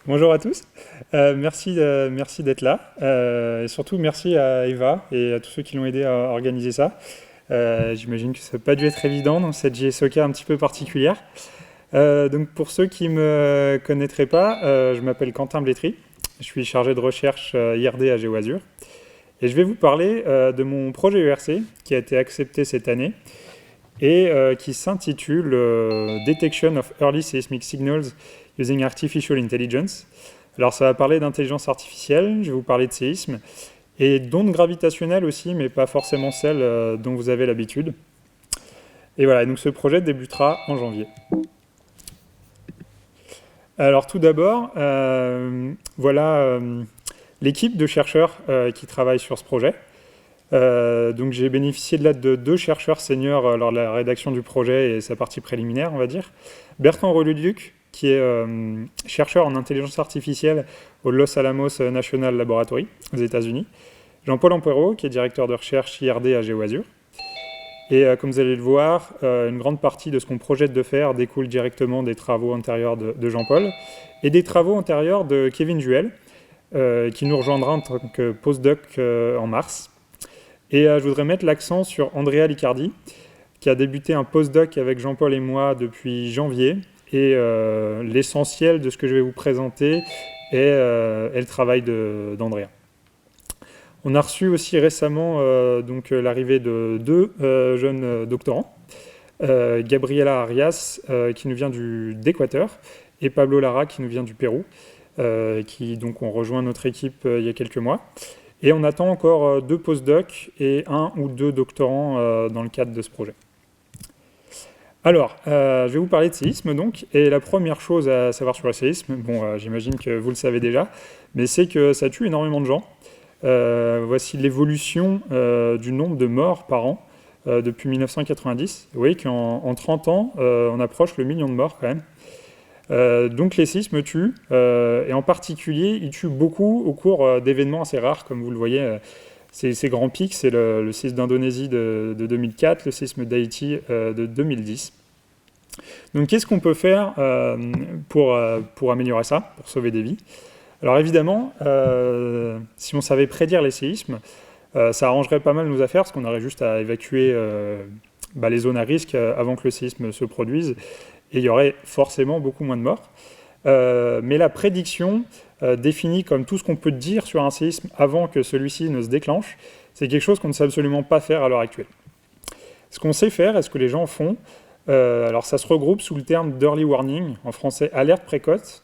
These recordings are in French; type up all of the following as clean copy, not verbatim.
Bonjour à tous. Merci d'être là. Et surtout, merci à Eva et à tous ceux qui l'ont aidé à organiser ça. J'imagine que ça n'a pas dû être évident dans cette JSOK un petit peu particulière. Donc, pour ceux qui ne me connaîtraient pas, je m'appelle Quentin Blétry. Je suis chargé de recherche IRD à GeoAzur. Et je vais vous parler de mon projet ERC qui a été accepté cette année et qui s'intitule Detection of Early Seismic Signals Using Artificial Intelligence. Alors ça va parler d'intelligence artificielle, je vais vous parler de séisme, et d'ondes gravitationnelles aussi, mais pas forcément celles dont vous avez l'habitude. Et voilà, donc ce projet débutera en janvier. Alors tout d'abord, voilà l'équipe de chercheurs qui travaille sur ce projet. Donc j'ai bénéficié de l'aide de 2 chercheurs seniors lors de la rédaction du projet et sa partie préliminaire, on va dire. Bertrand Reluduc, qui est chercheur en intelligence artificielle au Los Alamos National Laboratory aux États-Unis. Jean-Paul Ampuero, qui est directeur de recherche IRD à GeoAzur. Et comme vous allez le voir, une grande partie de ce qu'on projette de faire découle directement des travaux antérieurs de Jean-Paul et des travaux antérieurs de Kevin Juel, qui nous rejoindra en tant que postdoc en mars. Et je voudrais mettre l'accent sur Andrea Liccardi, qui a débuté un postdoc avec Jean-Paul et moi depuis janvier. Et l'essentiel de ce que je vais vous présenter est le travail d'Andrea. On a reçu aussi récemment l'arrivée de 2 jeunes doctorants, Gabriela Arias, qui nous vient d'Équateur, et Pablo Lara, qui nous vient du Pérou, qui donc ont rejoint notre équipe il y a quelques mois. Et on attend encore 2 postdocs et 1 ou 2 doctorants dans le cadre de ce projet. Alors, je vais vous parler de séisme donc, et la première chose à savoir sur le séisme, bon, j'imagine que vous le savez déjà, mais c'est que ça tue énormément de gens. Voici l'évolution du nombre de morts par an depuis 1990. Vous voyez qu'en 30 ans, on approche le million de morts quand même. Donc les séismes tuent, et en particulier, ils tuent beaucoup au cours d'événements assez rares, comme vous le voyez. Ces grands pics, c'est le séisme d'Indonésie de 2004, le séisme d'Haïti de 2010. Donc qu'est-ce qu'on peut faire pour améliorer ça, pour sauver des vies? Alors évidemment, si on savait prédire les séismes, ça arrangerait pas mal nos affaires, parce qu'on aurait juste à évacuer les zones à risque avant que le séisme se produise, et il y aurait forcément beaucoup moins de morts. Mais la prédiction, définie comme tout ce qu'on peut dire sur un séisme avant que celui-ci ne se déclenche, c'est quelque chose qu'on ne sait absolument pas faire à l'heure actuelle. Ce qu'on sait faire et ce que les gens font, alors ça se regroupe sous le terme d'early warning, en français alerte précoce,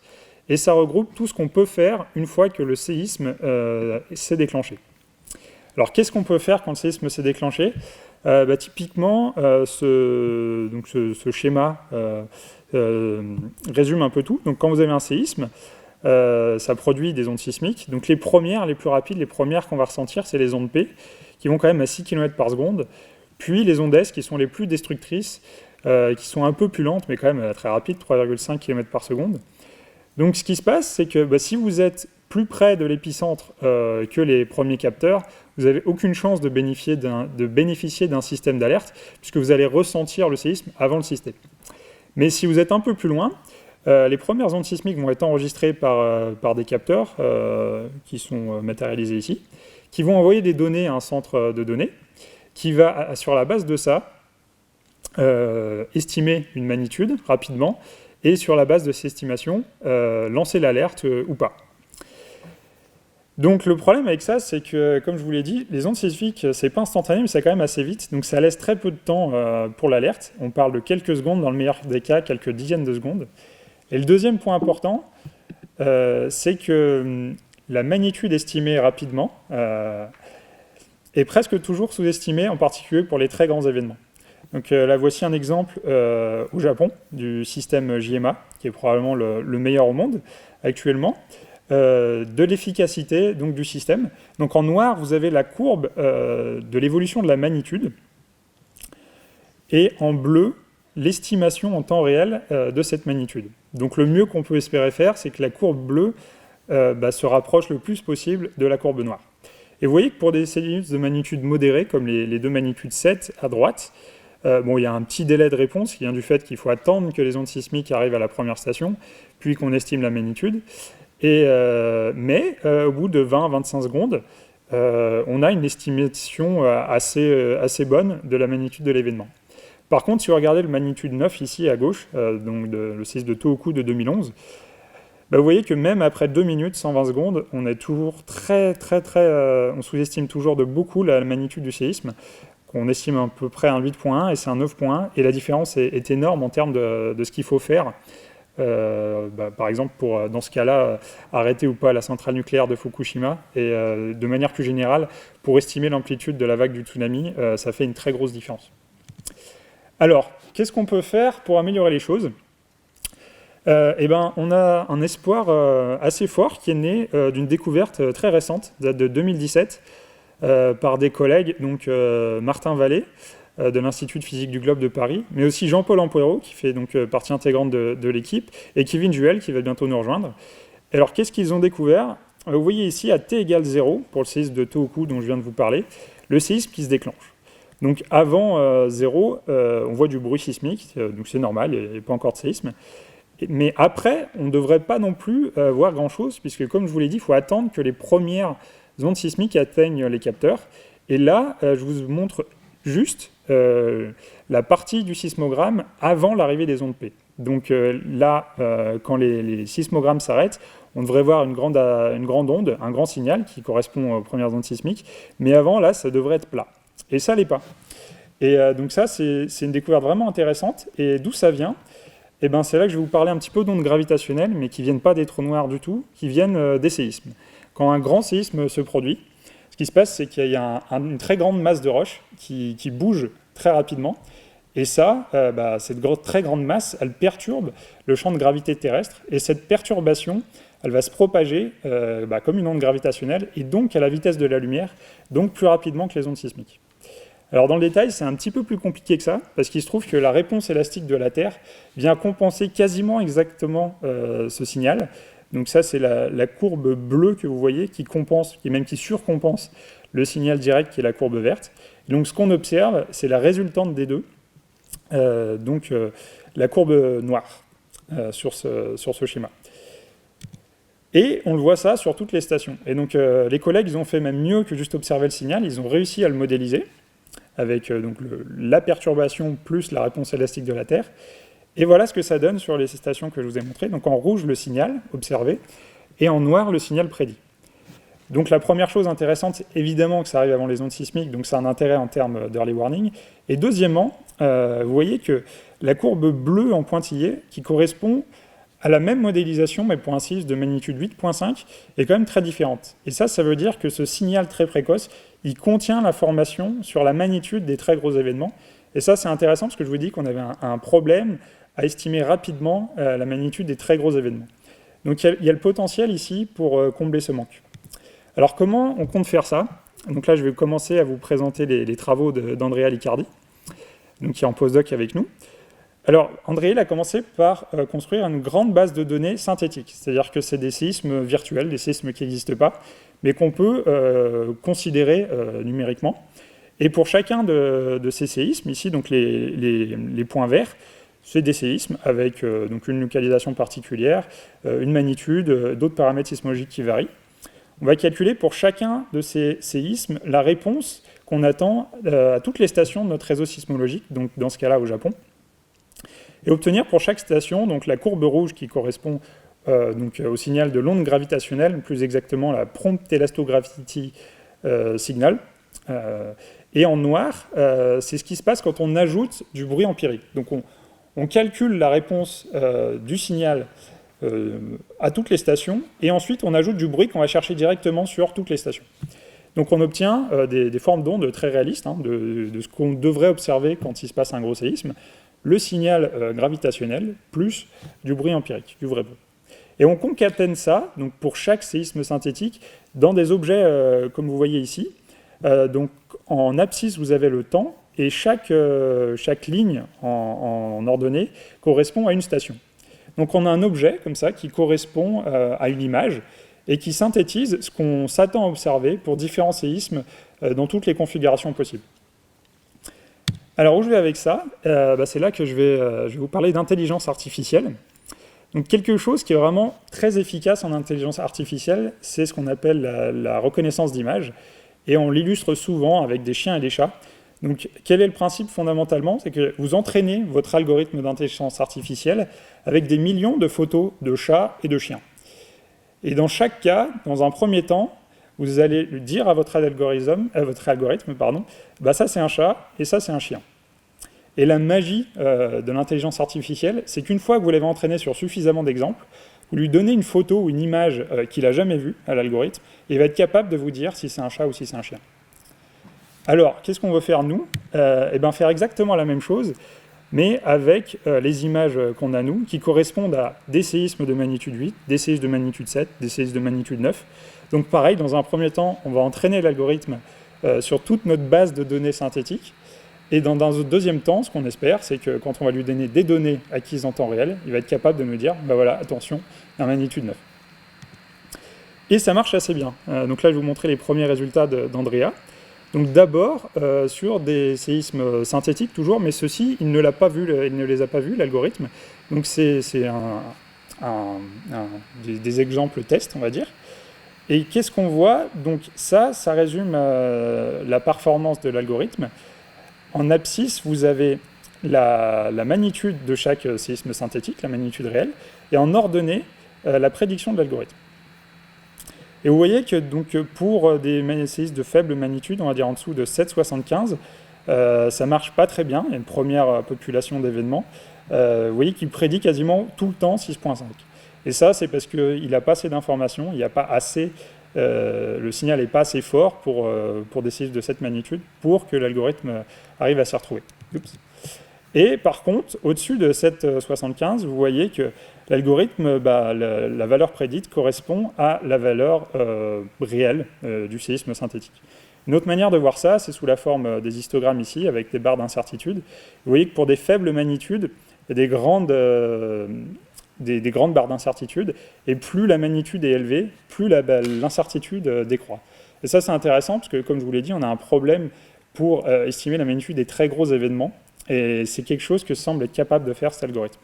et ça regroupe tout ce qu'on peut faire une fois que le séisme s'est déclenché. Alors qu'est-ce qu'on peut faire quand le séisme s'est déclenché? Typiquement, ce schéma résume un peu tout. Donc quand vous avez un séisme, ça produit des ondes sismiques. Donc les premières, les plus rapides, les premières qu'on va ressentir, c'est les ondes P, qui vont quand même à 6 km par seconde. Puis les ondes S, qui sont les plus destructrices, qui sont un peu plus lentes, mais quand même très rapides, 3,5 km par seconde. Donc ce qui se passe, c'est que si vous êtes plus près de l'épicentre que les premiers capteurs, vous n'avez aucune chance de bénéficier d'un système d'alerte, puisque vous allez ressentir le séisme avant le système. Mais si vous êtes un peu plus loin, les premières ondes sismiques vont être enregistrées par des capteurs qui sont matérialisés ici, qui vont envoyer des données à un centre de données, qui va, sur la base de ça, estimer une magnitude rapidement, et sur la base de ces estimations, lancer l'alerte ou pas. Donc le problème avec ça, c'est que, comme je vous l'ai dit, les ondes sismiques, c'est pas instantané, mais c'est quand même assez vite, donc ça laisse très peu de temps pour l'alerte. On parle de quelques secondes, dans le meilleur des cas, quelques dizaines de secondes. Et le deuxième point important, c'est que la magnitude estimée rapidement est presque toujours sous-estimée, en particulier pour les très grands événements. Donc là, voici un exemple au Japon du système JMA, qui est probablement le meilleur au monde actuellement, de l'efficacité donc, du système. Donc en noir, vous avez la courbe de l'évolution de la magnitude, et en bleu, l'estimation en temps réel de cette magnitude. Donc le mieux qu'on peut espérer faire, c'est que la courbe bleue se rapproche le plus possible de la courbe noire. Et vous voyez que pour des séismes de magnitude modérée, comme les 2 magnitudes 7 à droite, il y a un petit délai de réponse qui vient du fait qu'il faut attendre que les ondes sismiques arrivent à la première station, puis qu'on estime la magnitude. Mais au bout de 20-25 secondes, on a une estimation assez bonne de la magnitude de l'événement. Par contre, si vous regardez le magnitude 9 ici à gauche, donc le séisme de Tohoku de 2011, vous voyez que même après 2 minutes, 120 secondes, on est toujours on sous-estime toujours de beaucoup la magnitude du séisme, qu'on estime à peu près un 8.1 et c'est un 9.1, et la différence est énorme en termes de ce qu'il faut faire. Par exemple, pour, dans ce cas-là, arrêter ou pas la centrale nucléaire de Fukushima, et de manière plus générale, pour estimer l'amplitude de la vague du tsunami, ça fait une très grosse différence. Alors, qu'est-ce qu'on peut faire pour améliorer les choses ? On a un espoir assez fort qui est né d'une découverte très récente, date de 2017, par des collègues, donc Martin Vallée, de l'Institut de physique du globe de Paris, mais aussi Jean-Paul Ampuero, qui fait donc partie intégrante de l'équipe, et Kevin Juel, qui va bientôt nous rejoindre. Alors, qu'est-ce qu'ils ont découvert ? Vous voyez ici, à t égale 0, pour le séisme de Tohoku dont je viens de vous parler, le séisme qui se déclenche. Donc avant 0, on voit du bruit sismique, donc c'est normal, il n'y a pas encore de séisme. Mais après, on ne devrait pas non plus voir grand-chose, puisque comme je vous l'ai dit, il faut attendre que les premières ondes sismiques atteignent les capteurs. Et là, je vous montre juste la partie du sismogramme avant l'arrivée des ondes P. Donc là, quand les sismogrammes s'arrêtent, on devrait voir une grande onde, un grand signal qui correspond aux premières ondes sismiques. Mais avant, là, ça devrait être plat. Et ça l'est pas. Et donc ça, c'est une découverte vraiment intéressante. Et d'où ça vient ? C'est là que je vais vous parler un petit peu d'ondes gravitationnelles, mais qui ne viennent pas des trous noirs du tout, qui viennent des séismes. Quand un grand séisme se produit, ce qui se passe, c'est qu'il y a une très grande masse de roches qui bouge très rapidement. Et ça, cette très grande masse, elle perturbe le champ de gravité terrestre. Et cette perturbation, elle va se propager comme une onde gravitationnelle, et donc à la vitesse de la lumière, donc plus rapidement que les ondes sismiques. Alors dans le détail, c'est un petit peu plus compliqué que ça, parce qu'il se trouve que la réponse élastique de la Terre vient compenser quasiment exactement ce signal. Donc ça, c'est la courbe bleue que vous voyez, qui surcompense le signal direct, qui est la courbe verte. Et donc ce qu'on observe, c'est la résultante des deux, la courbe noire sur ce schéma. Et on le voit ça sur toutes les stations. Et donc les collègues, ils ont fait même mieux que juste observer le signal, ils ont réussi à le modéliser, avec la perturbation plus la réponse élastique de la Terre. Et voilà ce que ça donne sur les stations que je vous ai montrées. Donc en rouge, le signal observé, et en noir, le signal prédit. Donc la première chose intéressante, c'est évidemment que ça arrive avant les ondes sismiques, donc c'est un intérêt en termes d'early warning. Et deuxièmement, vous voyez que la courbe bleue en pointillé, qui correspond à la même modélisation, mais pour un séisme de magnitude 8.5, est quand même très différente. Et ça veut dire que ce signal très précoce, il contient l'information sur la magnitude des très gros événements. Et ça, c'est intéressant parce que je vous dis qu'on avait un problème à estimer rapidement la magnitude des très gros événements. Donc il y a le potentiel ici pour combler ce manque. Alors comment on compte faire ça ? Donc là, je vais commencer à vous présenter les travaux d'Andrea Liccardi, donc qui est en postdoc avec nous. Alors, André a commencé par construire une grande base de données synthétique, c'est-à-dire que c'est des séismes virtuels, des séismes qui n'existent pas, mais qu'on peut considérer numériquement. Et pour chacun de ces séismes, ici, donc les points verts, c'est des séismes avec donc une localisation particulière, une magnitude, d'autres paramètres sismologiques qui varient. On va calculer pour chacun de ces séismes la réponse qu'on attend à toutes les stations de notre réseau sismologique, donc dans ce cas-là au Japon, et obtenir pour chaque station donc la courbe rouge qui correspond au signal de l'onde gravitationnelle, plus exactement la prompt elastogravity signal. Et en noir, c'est ce qui se passe quand on ajoute du bruit empirique. Donc on calcule la réponse du signal à toutes les stations, et ensuite on ajoute du bruit qu'on va chercher directement sur toutes les stations. Donc on obtient des formes d'ondes très réalistes, de ce qu'on devrait observer quand il se passe un gros séisme, le signal gravitationnel plus du bruit empirique, du vrai bruit. Et on concatène ça, donc pour chaque séisme synthétique, dans des objets comme vous voyez ici. Donc en abscisse, vous avez le temps, et chaque ligne en ordonnée correspond à une station. Donc on a un objet comme ça qui correspond à une image et qui synthétise ce qu'on s'attend à observer pour différents séismes dans toutes les configurations possibles. Alors où je vais avec ça, c'est là que je vais vous parler d'intelligence artificielle. Donc quelque chose qui est vraiment très efficace en intelligence artificielle, c'est ce qu'on appelle la reconnaissance d'image, et on l'illustre souvent avec des chiens et des chats. Donc quel est le principe fondamentalement? C'est que vous entraînez votre algorithme d'intelligence artificielle avec des millions de photos de chats et de chiens. Et dans chaque cas, dans un premier temps, vous allez dire à votre algorithme, bah ça c'est un chat et ça c'est un chien. Et la magie de l'intelligence artificielle, c'est qu'une fois que vous l'avez entraîné sur suffisamment d'exemples, vous lui donnez une photo ou une image qu'il n'a jamais vue à l'algorithme, et il va être capable de vous dire si c'est un chat ou si c'est un chien. Alors, qu'est-ce qu'on veut faire nous? Faire exactement la même chose, mais avec les images qu'on a nous, qui correspondent à des séismes de magnitude 8, des séismes de magnitude 7, des séismes de magnitude 9. Donc pareil, dans un premier temps, on va entraîner l'algorithme sur toute notre base de données synthétiques. Et dans un deuxième temps, ce qu'on espère, c'est que quand on va lui donner des données acquises en temps réel, il va être capable de nous dire, bah voilà, attention, il y a magnitude 9. Et ça marche assez bien. Donc là, je vais vous montrer les premiers résultats d'Andrea. Donc d'abord, sur des séismes synthétiques toujours, mais ceux-ci, il ne les a pas vus, l'algorithme. Donc c'est des exemples tests, on va dire. Et qu'est-ce qu'on voit? Donc ça résume la performance de l'algorithme. En abscisse, vous avez la magnitude de chaque séisme synthétique, la magnitude réelle, et en ordonnée, la prédiction de l'algorithme. Et vous voyez que donc, pour des séismes de faible magnitude, on va dire en dessous de 7,75, ça ne marche pas très bien, il y a une première population d'événements, vous voyez qu'il prédit quasiment tout le temps 6,5. Et ça, c'est parce qu'il n'a pas assez d'informations, il n'y a pas assez... le signal n'est pas assez fort pour des séismes de cette magnitude pour que l'algorithme arrive à s'y retrouver. Oups. Et par contre, au-dessus de 7,75, vous voyez que l'algorithme, la valeur prédite correspond à la valeur réelle du séisme synthétique. Une autre manière de voir ça, c'est sous la forme des histogrammes ici, avec des barres d'incertitude. Vous voyez que pour des faibles magnitudes, il y a des grandes barres d'incertitude, et plus la magnitude est élevée, plus l'incertitude décroît. Et ça, c'est intéressant, parce que, comme je vous l'ai dit, on a un problème pour estimer la magnitude des très gros événements, et c'est quelque chose que semble être capable de faire cet algorithme.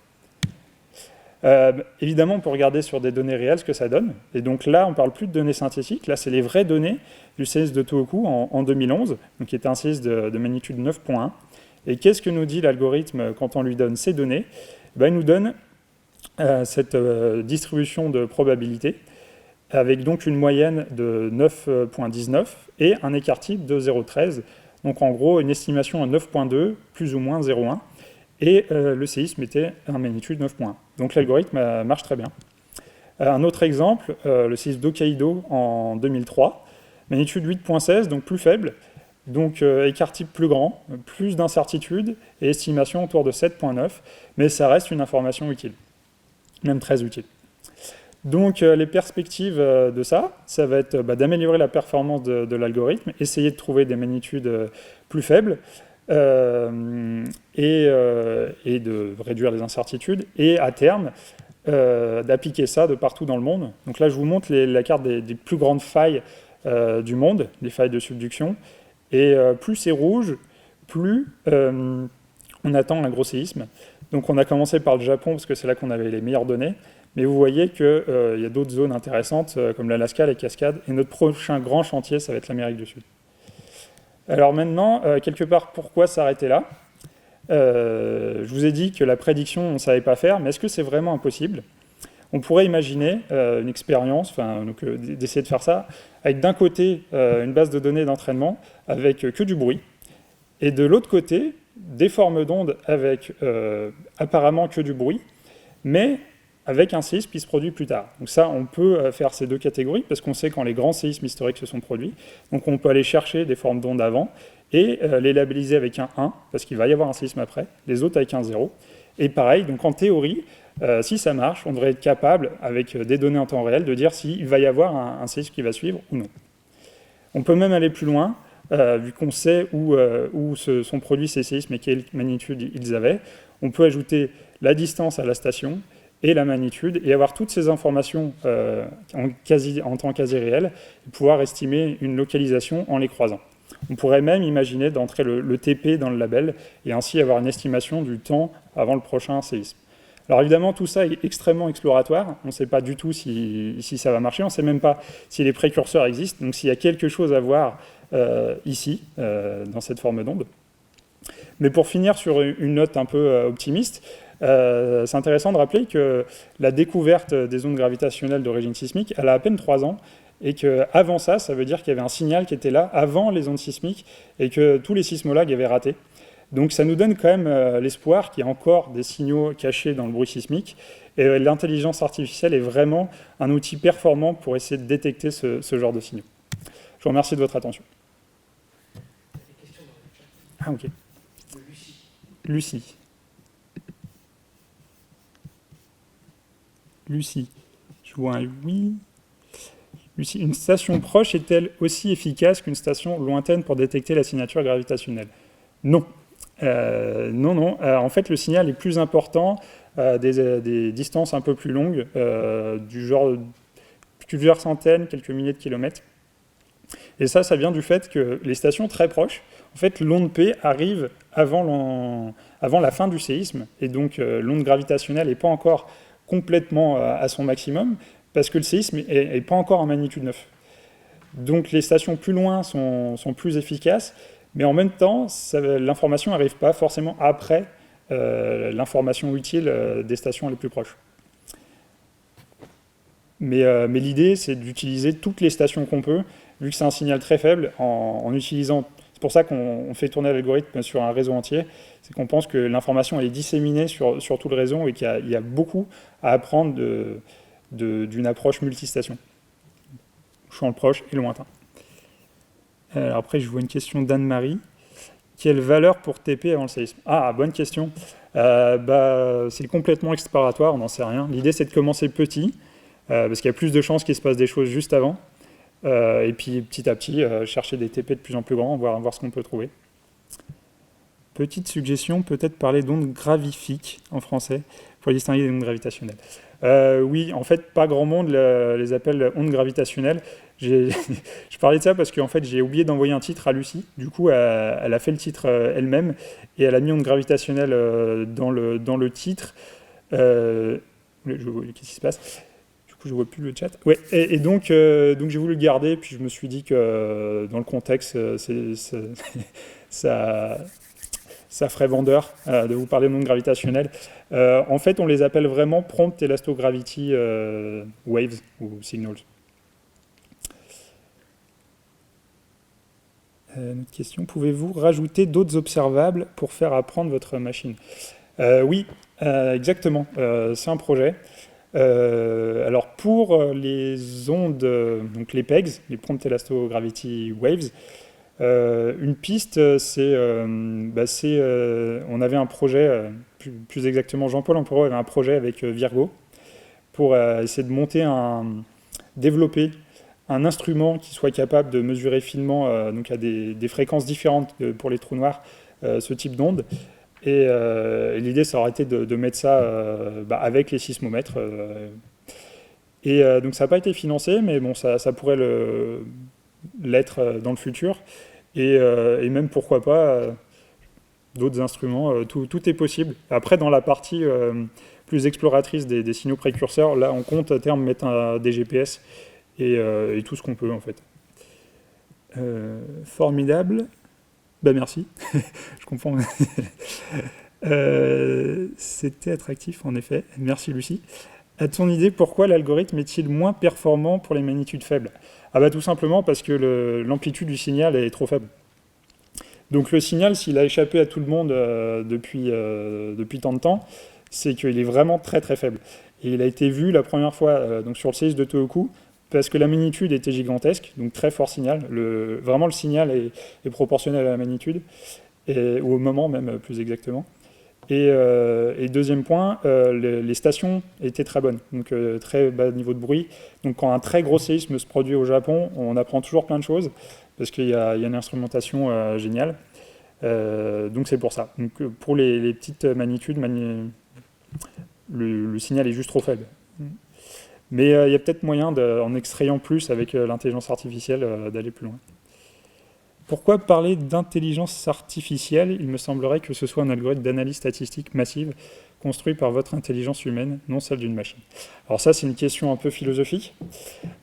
Évidemment, on peut regarder sur des données réelles ce que ça donne, et donc là, on ne parle plus de données synthétiques, là, c'est les vraies données du séisme de Tohoku en 2011, donc qui était un séisme de magnitude 9.1. Et qu'est-ce que nous dit l'algorithme quand on lui donne ces données? Il nous donne cette distribution de probabilité, avec donc une moyenne de 9,19 et un écart type de 0,13. Donc en gros, une estimation à 9,2, plus ou moins 0,1. Et le séisme était à magnitude 9,1. Donc l'algorithme marche très bien. Un autre exemple, le séisme d'Hokkaido en 2003, magnitude 8,16, donc plus faible. Donc écart type plus grand, plus d'incertitude et estimation autour de 7,9. Mais ça reste une information utile, même très utile. Donc les perspectives de ça va être d'améliorer la performance de l'algorithme, essayer de trouver des magnitudes plus faibles et de réduire les incertitudes, et à terme d'appliquer ça de partout dans le monde. Donc là je vous montre la carte des plus grandes failles du monde, les failles de subduction, et plus c'est rouge, plus on attend un gros séisme. Donc on a commencé par le Japon parce que c'est là qu'on avait les meilleures données, mais vous voyez qu'il y a d'autres zones intéressantes comme l'Alaska, les Cascades, et notre prochain grand chantier, ça va être l'Amérique du Sud. Alors maintenant, quelque part, pourquoi s'arrêter là? Je vous ai dit que la prédiction, on ne savait pas faire, mais est-ce que c'est vraiment impossible? On pourrait imaginer une expérience, d'essayer de faire ça, avec d'un côté une base de données d'entraînement avec que du bruit, et de l'autre côté, des formes d'ondes avec apparemment que du bruit, mais avec un séisme qui se produit plus tard. Donc ça, on peut faire ces deux catégories, parce qu'on sait quand les grands séismes historiques se sont produits. Donc on peut aller chercher des formes d'ondes avant, et les labelliser avec un 1, parce qu'il va y avoir un séisme après, les autres avec un 0. Et pareil, donc en théorie, si ça marche, on devrait être capable, avec des données en temps réel, de dire s'il va y avoir un séisme qui va suivre ou non. On peut même aller plus loin, vu qu'on sait où sont produits ces séismes et quelle magnitude ils avaient. On peut ajouter la distance à la station et la magnitude, et avoir toutes ces informations en temps quasi réel, et pouvoir estimer une localisation en les croisant. On pourrait même imaginer d'entrer le TP dans le label, et ainsi avoir une estimation du temps avant le prochain séisme. Alors évidemment, tout ça est extrêmement exploratoire. On ne sait pas du tout si ça va marcher. On ne sait même pas si les précurseurs existent. Donc s'il y a quelque chose à voir ici, dans cette forme d'onde. Mais pour finir sur une note un peu optimiste, c'est intéressant de rappeler que la découverte des ondes gravitationnelles d'origine sismique, elle a à peine 3 ans, et qu'avant ça, ça veut dire qu'il y avait un signal qui était là avant les ondes sismiques, et que tous les sismologues avaient raté. Donc ça nous donne quand même l'espoir qu'il y a encore des signaux cachés dans le bruit sismique, et l'intelligence artificielle est vraiment un outil performant pour essayer de détecter ce genre de signaux. Je vous remercie de votre attention. Ah ok. Lucie. Lucie. Je vois un oui. Lucie, une station proche est-elle aussi efficace qu'une station lointaine pour détecter la signature gravitationnelle? Non. Non. En fait, le signal est plus important des distances un peu plus longues, du genre plusieurs centaines, quelques milliers de kilomètres. Et ça vient du fait que les stations très proches, en fait, l'onde P arrive avant la fin du séisme, et donc l'onde gravitationnelle n'est pas encore complètement à son maximum, parce que le séisme n'est pas encore en magnitude 9. Donc les stations plus loin sont plus efficaces, mais en même temps, l'information n'arrive pas forcément après l'information utile des stations les plus proches. Mais l'idée, c'est d'utiliser toutes les stations qu'on peut, vu que c'est un signal très faible, en utilisant... C'est pour ça qu'on fait tourner l'algorithme sur un réseau entier, c'est qu'on pense que l'information elle est disséminée sur tout le réseau et qu'il y a beaucoup à apprendre d'une approche multistation. Champ proche et lointain. Après, je vois une question d'Anne-Marie. Quelle valeur pour TP avant le séisme? Ah, bonne question. C'est complètement exploratoire, on n'en sait rien. L'idée, c'est de commencer petit, parce qu'il y a plus de chances qu'il se passe des choses juste avant. Et puis, petit à petit, chercher des TP de plus en plus grands, voir ce qu'on peut trouver. Petite suggestion, peut-être parler d'ondes gravifiques en français, pour distinguer des ondes gravitationnelles. Oui, en fait, pas grand monde les appelle ondes gravitationnelles. Je parlais de ça parce qu'en fait, j'ai oublié d'envoyer un titre à Lucie. Du coup, elle a fait le titre elle-même et elle a mis ondes gravitationnelles dans le titre. Qu'est-ce qui se passe? Du coup, je vois plus le chat. Ouais, et donc j'ai voulu le garder, puis je me suis dit que dans le contexte, ça ferait vendeur de vous parler de ondes gravitationnelles. En fait, on les appelle vraiment Prompt Elastogravity Waves ou Signals. Une autre question, pouvez-vous rajouter d'autres observables pour faire apprendre votre machine? Oui, exactement, c'est un projet. Alors pour les ondes, donc les PEGs, les Prompt Elastogravity Waves, une piste, on avait un projet, plus exactement Jean-Paul Ampereau avait un projet avec Virgo pour essayer de développer un instrument qui soit capable de mesurer finement, donc à des fréquences différentes pour les trous noirs, ce type d'onde. Et l'idée, ça aurait été de mettre ça avec les sismomètres. Donc ça n'a pas été financé, mais bon, ça pourrait l'être dans le futur. Et même, pourquoi pas, d'autres instruments. Tout est possible. Après, dans la partie plus exploratrice des signaux précurseurs, là, on compte à terme mettre des GPS et tout ce qu'on peut, en fait. Formidable. Merci. Je comprends. C'était attractif, en effet. Merci, Lucie. À ton idée, pourquoi l'algorithme est-il moins performant pour les magnitudes faibles? Tout simplement parce que l'amplitude du signal est trop faible. Donc le signal, s'il a échappé à tout le monde depuis tant de temps, c'est qu'il est vraiment très très faible. Et il a été vu la première fois donc sur le séisme de Tohoku, parce que la magnitude était gigantesque, donc très fort signal. Vraiment, le signal est proportionnel à la magnitude, ou au moment même, plus exactement. Et deuxième point, les stations étaient très bonnes, donc très bas niveau de bruit. Donc quand un très gros séisme se produit au Japon, on apprend toujours plein de choses, parce qu'il y a une instrumentation géniale. Donc c'est pour ça. Donc, pour les petites magnitudes, le signal est juste trop faible. Mais il y a peut-être moyen, en extrayant plus avec l'intelligence artificielle, d'aller plus loin. Pourquoi parler d'intelligence artificielle? Il me semblerait que ce soit un algorithme d'analyse statistique massive construit par votre intelligence humaine, non celle d'une machine. Alors ça, c'est une question un peu philosophique.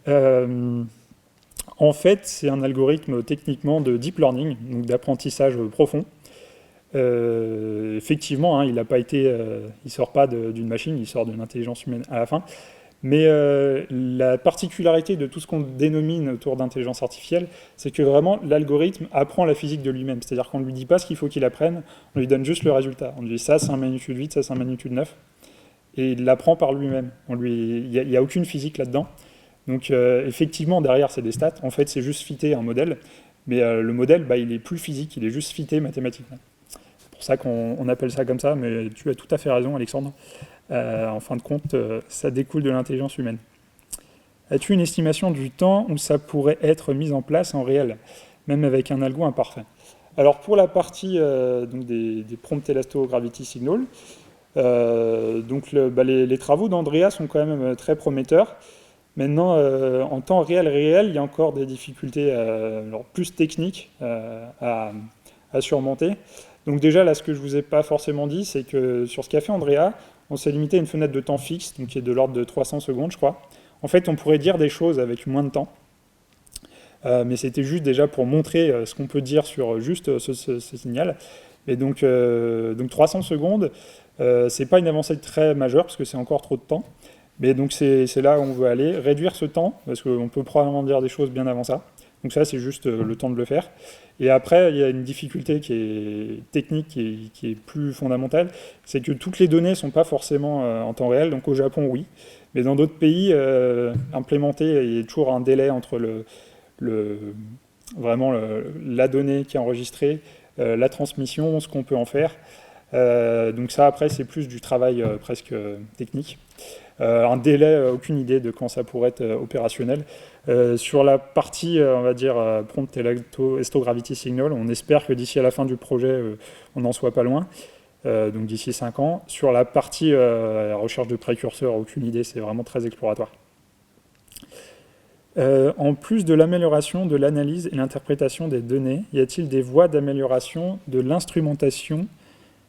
En fait, c'est un algorithme techniquement de deep learning, donc d'apprentissage profond. Effectivement, hein, il sort pas d'une machine, il sort d'une intelligence humaine à la fin. Mais la particularité de tout ce qu'on dénomine autour d'intelligence artificielle, c'est que vraiment l'algorithme apprend la physique de lui-même. C'est-à-dire qu'on ne lui dit pas ce qu'il faut qu'il apprenne, on lui donne juste le résultat. On lui dit ça c'est un magnitude 8, ça c'est un magnitude 9. Et il l'apprend par lui-même. Il n'y a aucune physique là-dedans. Donc effectivement, derrière, c'est des stats. En fait, c'est juste fité un modèle. Mais le modèle, il est plus physique, il est juste fité mathématiquement. C'est pour ça qu'on appelle ça comme ça, mais tu as tout à fait raison, Alexandre. En fin de compte, ça découle de l'intelligence humaine. As-tu une estimation du temps où ça pourrait être mis en place en réel, même avec un algo imparfait? Alors pour la partie donc des prompt elastogravity signal, donc les travaux d'Andrea sont quand même très prometteurs. Maintenant, en temps réel, il y a encore des difficultés plus techniques à surmonter. Donc déjà, là, ce que je ne vous ai pas forcément dit, c'est que sur ce qu'a fait Andrea, on s'est limité à une fenêtre de temps fixe, donc qui est de l'ordre de 300 secondes, je crois. En fait, on pourrait dire des choses avec moins de temps, mais c'était juste déjà pour montrer ce qu'on peut dire sur juste ce signal. Et donc 300 secondes, c'est pas une avancée très majeure, parce que c'est encore trop de temps. Mais donc c'est là où on veut aller, réduire ce temps, parce qu'on peut probablement dire des choses bien avant ça. Donc ça, c'est juste le temps de le faire. Et après, il y a une difficulté qui est technique, qui est plus fondamentale, c'est que toutes les données ne sont pas forcément en temps réel. Donc au Japon, oui. Mais dans d'autres pays, implémentés, il y a toujours un délai entre la donnée qui est enregistrée, la transmission, ce qu'on peut en faire. Donc ça, après, c'est plus du travail presque technique. Un délai, aucune idée de quand ça pourrait être opérationnel. Sur la partie, on va dire, prompt elastogravity signal, on espère que d'ici à la fin du projet, on n'en soit pas loin, donc d'ici 5 ans. Sur la partie recherche de précurseurs, aucune idée, c'est vraiment très exploratoire. En plus de l'amélioration de l'analyse et l'interprétation des données, y a-t-il des voies d'amélioration de l'instrumentation,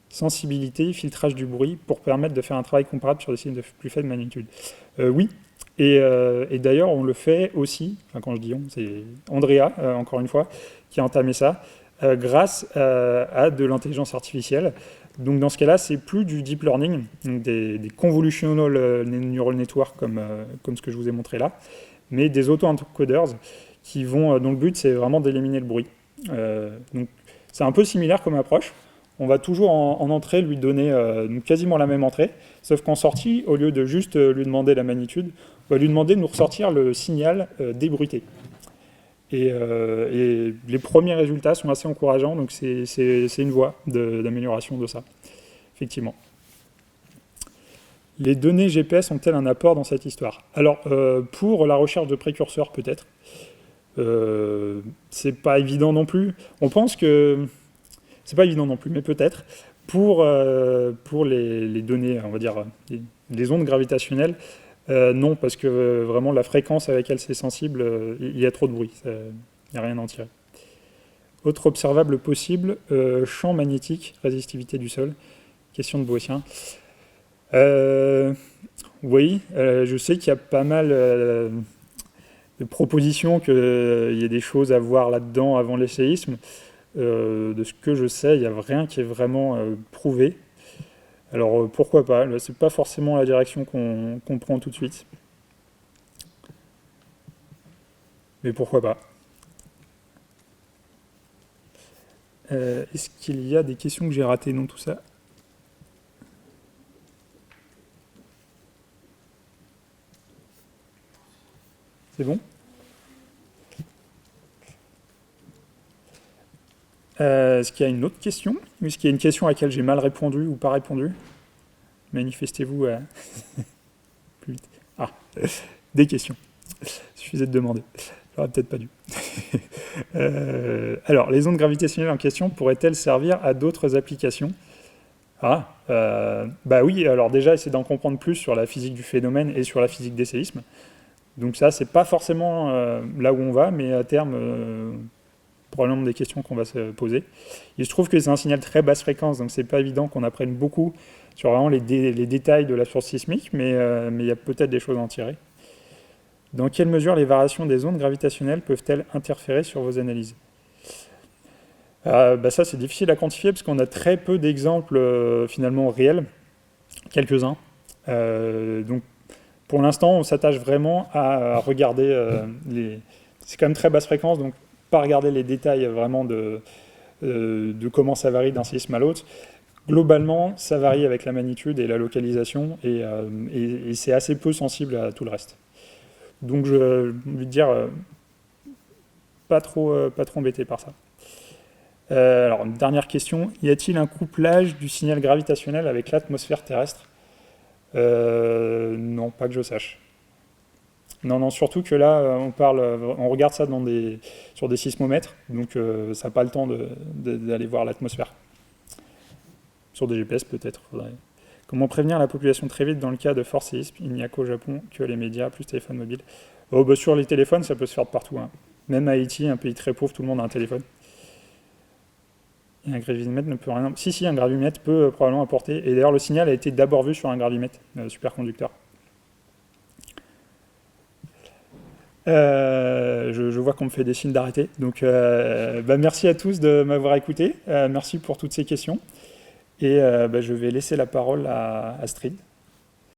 sensibilité, filtrage du bruit, pour permettre de faire un travail comparable sur des signes de plus faible magnitude? Oui, et d'ailleurs on le fait aussi, enfin quand je dis on, c'est Andrea, encore une fois, qui a entamé ça, grâce à de l'intelligence artificielle. Donc dans ce cas-là, c'est plus du deep learning, donc des convolutional neural network comme ce que je vous ai montré là, mais des auto-encoders qui vont, dont le but c'est vraiment d'éliminer le bruit. Donc c'est un peu similaire comme approche. On va toujours en entrée lui donner quasiment la même entrée, sauf qu'en sortie, au lieu de juste lui demander la magnitude, on va lui demander de nous ressortir le signal débruité. Et les premiers résultats sont assez encourageants, donc c'est une voie d'amélioration de ça, effectivement. Les données GPS ont-elles un apport dans cette histoire? Alors, pour la recherche de précurseurs, peut-être. C'est pas évident non plus. On pense que... C'est pas évident non plus, mais peut-être. Pour les données, on va dire, les ondes gravitationnelles, non, parce que vraiment la fréquence avec laquelle c'est sensible, il y a trop de bruit, il n'y a rien à en tirer. Autre observable possible, champ magnétique, résistivité du sol, question de Boissien. Oui, je sais qu'il y a pas mal de propositions qu'il y ait des choses à voir là-dedans avant les séismes. De ce que je sais, il n'y a rien qui est vraiment prouvé. Alors pourquoi pas? Ce n'est pas forcément la direction qu'on prend tout de suite. Mais pourquoi pas? Est-ce qu'il y a des questions que j'ai ratées dans tout ça? C'est bon? Est-ce qu'il y a une autre question? Ou est-ce qu'il y a une question à laquelle j'ai mal répondu ou pas répondu? Manifestez-vous plus vite. Ah, des questions. Il suffisait de demander. J'aurais peut-être pas dû. Alors, les ondes gravitationnelles en question pourraient-elles servir à d'autres applications? Ah, bah oui, alors déjà, essayer d'en comprendre plus sur la physique du phénomène et sur la physique des séismes. Donc ça, c'est pas forcément là où on va, mais à terme... probablement des questions qu'on va se poser. Il se trouve que c'est un signal très basse fréquence, donc c'est pas évident qu'on apprenne beaucoup sur vraiment les détails de la source sismique, mais il y a peut-être des choses à en tirer. Dans quelle mesure les variations des ondes gravitationnelles peuvent-elles interférer sur vos analyses? Ça, c'est difficile à quantifier parce qu'on a très peu d'exemples finalement réels, quelques-uns. Donc, pour l'instant, on s'attache vraiment à regarder les... C'est quand même très basse fréquence, donc pas regarder les détails vraiment de comment ça varie d'un séisme à l'autre. Globalement, ça varie avec la magnitude et la localisation, et c'est assez peu sensible à tout le reste. Donc, je vais dire, pas trop embêté par ça. Alors, une dernière question. Y a-t-il un couplage du signal gravitationnel avec l'atmosphère terrestre? Non, pas que je sache. Non, surtout que là, on regarde ça sur des sismomètres, donc ça n'a pas le temps d'aller voir l'atmosphère. Sur des GPS peut-être. Comment prévenir la population très vite dans le cas de fort séisme? Il n'y a qu'au Japon que les médias plus téléphone mobile. Sur les téléphones, ça peut se faire de partout. Hein. Même à Haïti, un pays très pauvre, tout le monde a un téléphone. Et un gravimètre ne peut rien... Si, un gravimètre peut probablement apporter. Et d'ailleurs, le signal a été d'abord vu sur un gravimètre superconducteur. Je vois qu'on me fait des signes d'arrêter. Donc, merci à tous de m'avoir écouté. Merci pour toutes ces questions. Et je vais laisser la parole à Astrid.